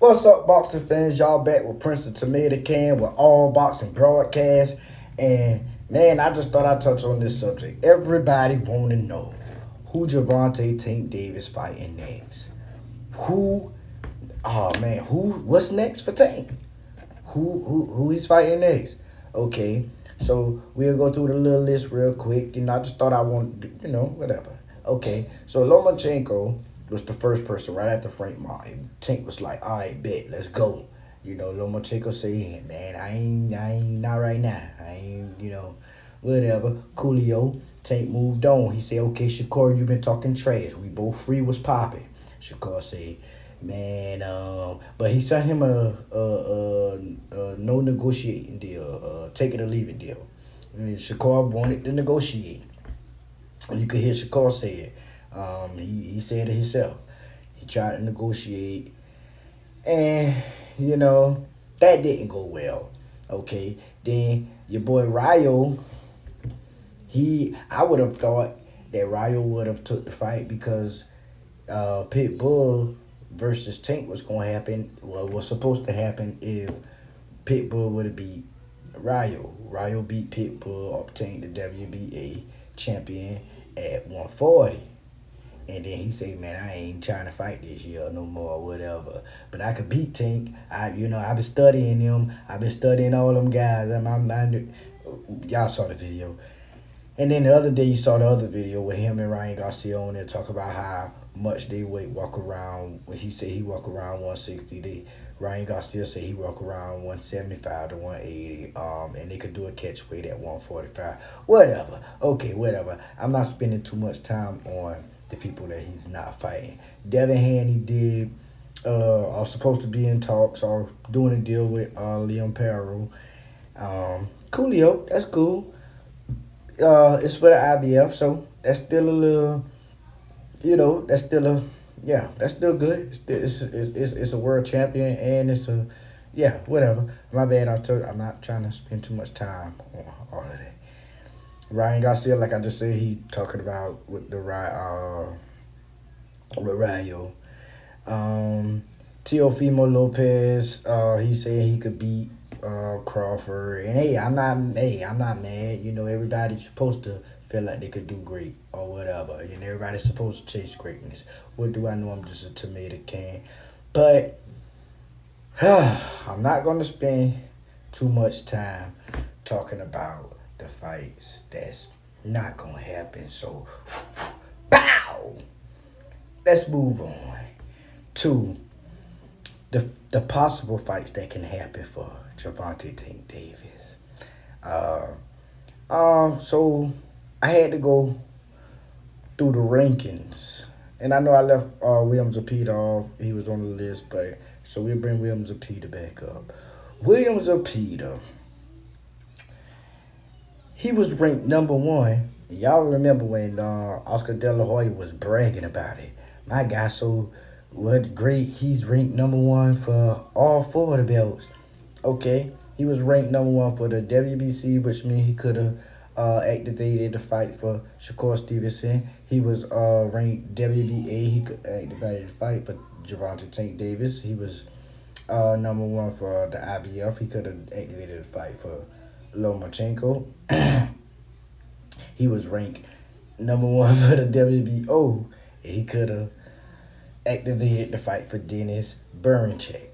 What's up, boxing fans? Y'all back with Prince the Tomato Can with all boxing broadcast. And man, I just thought I'd touch on this subject. Everybody want to know who Gervonta Tank Davis fighting next. Who? Oh man, who? What's next for Tank? Who he's fighting next? Okay, so we'll go through the little list real quick. I just thought I wanted, whatever. Okay, so Lomachenko was the first person right after Frank Martin. Tank was like, all right, bet, let's go. Lomachenko said, man, I ain't, not right now. I ain't, whatever. Coolio, Tank moved on. He said, okay, Shakur, you been talking trash. We both free was popping. Shakur said, man, but he sent him a no negotiating deal, take it or leave it deal. And Shakur wanted to negotiate. You could hear Shakur say it. He said it himself. He tried to negotiate, and that didn't go well. Okay, then your boy Ryo, I would have thought that Ryo would have took the fight because Pitbull versus Tank was gonna happen. Well, was supposed to happen if Pitbull would have beat Ryo. Ryo beat Pitbull, obtained the WBA champion at 140. And then he said, man, I ain't trying to fight this year no more or whatever. But I could beat Tank. I've been studying him. I've been studying all them guys. Y'all saw the video. And then the other day you saw the other video with him and Ryan Garcia on there talk about how much they walk around. When he said he walk around 160, Ryan Garcia said he walk around 175 to 180. And they could do a catch weight at 145. Whatever. Okay, whatever. I'm not spending too much time on the people that he's not fighting. Devin Haney did are supposed to be in talks or doing a deal with Liam Perro. Coolio, that's cool. It's for the IBF, so that's still a little, that's still good. It's a world champion, and whatever. My bad. I'm not trying to spend too much time on all of that. Ryan Garcia, like I just said, he talking about with Rayo. Teofimo Lopez, he said he could beat Crawford. And I'm not mad. Everybody's supposed to feel like they could do great or whatever. And everybody's supposed to chase greatness. What do I know? I'm just a tomato can. But I'm not gonna spend too much time talking about the fights that's not gonna happen. So bow. Let's move on to the possible fights that can happen for Gervonta Tank Davis. So I had to go through the rankings, and I know I left Williams Apita off. He was on the list, but so we'll bring Williams Apita back up. Williams Apita, he was ranked number one. Y'all remember when Oscar De La Hoya was bragging about it. My guy, so what great, he's ranked number one for all four of the belts. Okay, he was ranked number one for the WBC, which means he could have activated the fight for Shakur Stevenson. He was ranked WBA. He could activate the fight for Gervonta Tank Davis. He was number one for the IBF. He could have activated the fight for Lomachenko. He was ranked number one for the WBO. He could have activated the fight for Dennis Berncheck.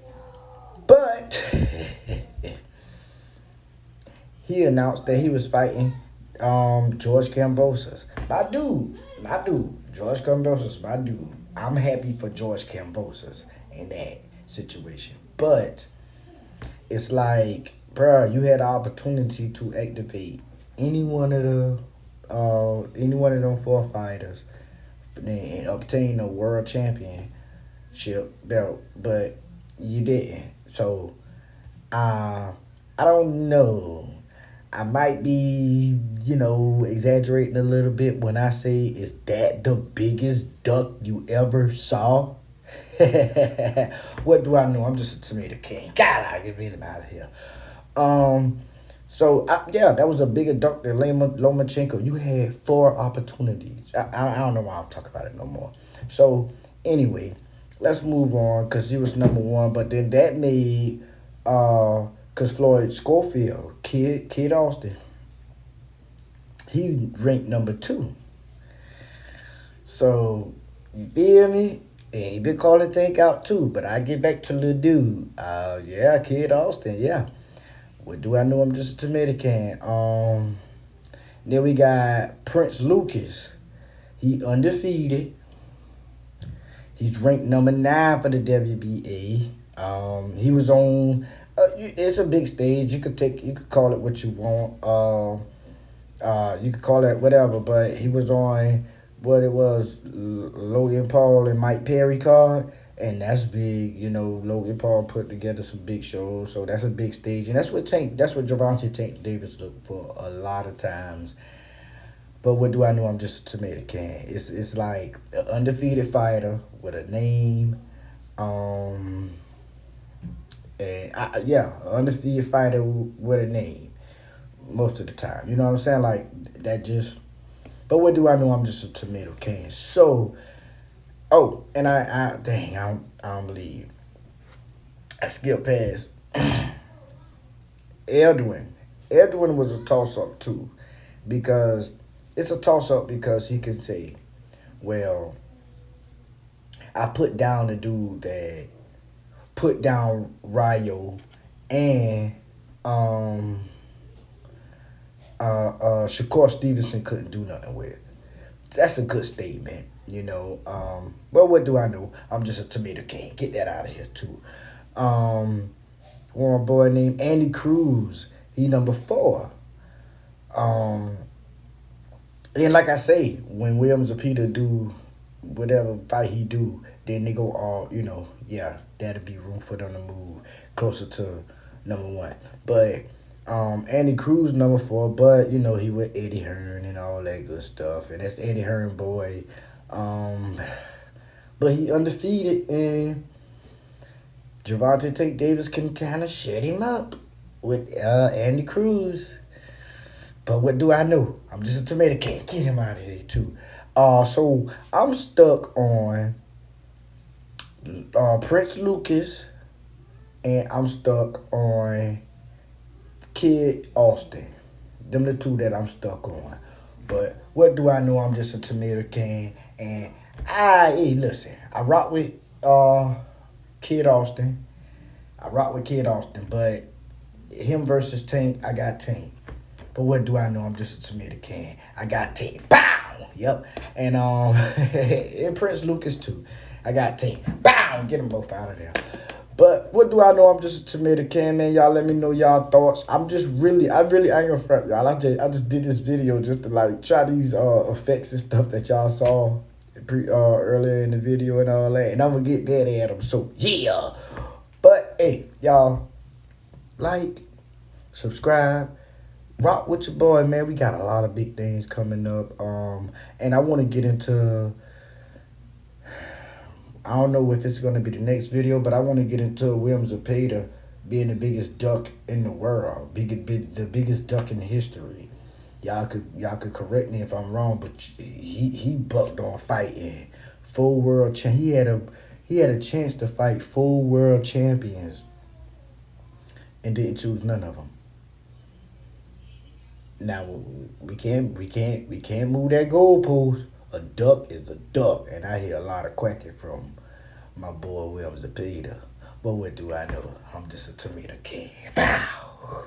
But he announced that he was fighting George Kambosos. My dude, George Kambosos, my dude. I'm happy for George Kambosos in that situation. But it's like, bruh, you had the opportunity to activate any one of them four fighters and obtain a world championship belt, but you didn't. So I don't know. I might be, exaggerating a little bit when I say, is that the biggest duck you ever saw? What do I know? I'm just a tomato king. God, I get him out of here. That was a bigger duck than Lomachenko. You had four opportunities. I don't know why I'm talking about it no more. So, anyway, let's move on because he was number one. But then that made because Floyd Schofield, Kid Austin, he ranked number two. So you feel me? And he been calling Tank out too. But I get back to the dude. Yeah, Kid Austin. Yeah. What do I know? I'm just a tomato can. Then we got Prince Lucas. He undefeated. He's ranked number 9 for the WBA. He was on. It's a big stage. You could call it what you want. You could call it whatever. But he was on what it was, Logan Paul and Mike Perry card, and that's big. You know, Logan Paul put together some big shows, so that's a big stage, and That's what Gervonta Tank Davis looked for a lot of times. But what do I know? I'm just a tomato can. It's like an undefeated fighter with a name, and yeah, an undefeated fighter with a name most of the time. You know what I'm saying? Like that just. But what do I know? I'm just a tomato can. So, oh, and I don't believe I skipped past Edwin. Edwin was a toss up too, because it's a toss up because he can say, well, I put down the dude that put down Ryo and Shakur Stevenson couldn't do nothing with. That's a good statement, you know. But what do I know? I'm just a tomato can. Get that out of here too. One boy named Andy Cruz. He number 4. And like I say, when Williams or Peter do whatever fight he do, then they go all, yeah, that'll be room for them to move closer to number 1. But Andy Cruz number 4, but he with Eddie Hearn and all that good stuff, and that's Eddie Hearn boy. But he undefeated, and Gervonta Tank Davis can kind of shut him up with Andy Cruz. But what do I know? I'm just a tomato can. Get him out of here too. So I'm stuck on Prince Lucas, and I'm stuck on Kid Austin. Them the two that I'm stuck on. But what do I know? I'm just a tomato can. And hey, listen, I rock with Kid Austin. But him versus Tank, I got Tank. But what do I know? I'm just a tomato can. I got Tank. Bow! Yep. And and Prince Lucas too. I got Tank. Bow! Get them both out of there. But what do I know? I'm just a tomato can, man. Y'all let me know y'all thoughts. I ain't gonna front y'all. I just did this video just to like try these effects and stuff that y'all saw earlier in the video and all that. And I'm gonna get that at them. So yeah. But hey, y'all, like, subscribe, rock with your boy, man. We got a lot of big things coming up. And I want to get into. I don't know if it's going to be the next video, but I want to get into Williams Zepeda being the biggest duck in the world, the biggest duck in history. Y'all could correct me if I'm wrong, but he bucked on fighting full world he had a chance to fight full world champions and didn't choose none of them. Now we can't move that goalpost. A duck is a duck, and I hear a lot of quacking from my boy Williams Zepeda. But what do I know? I'm just a tomato can. Bow.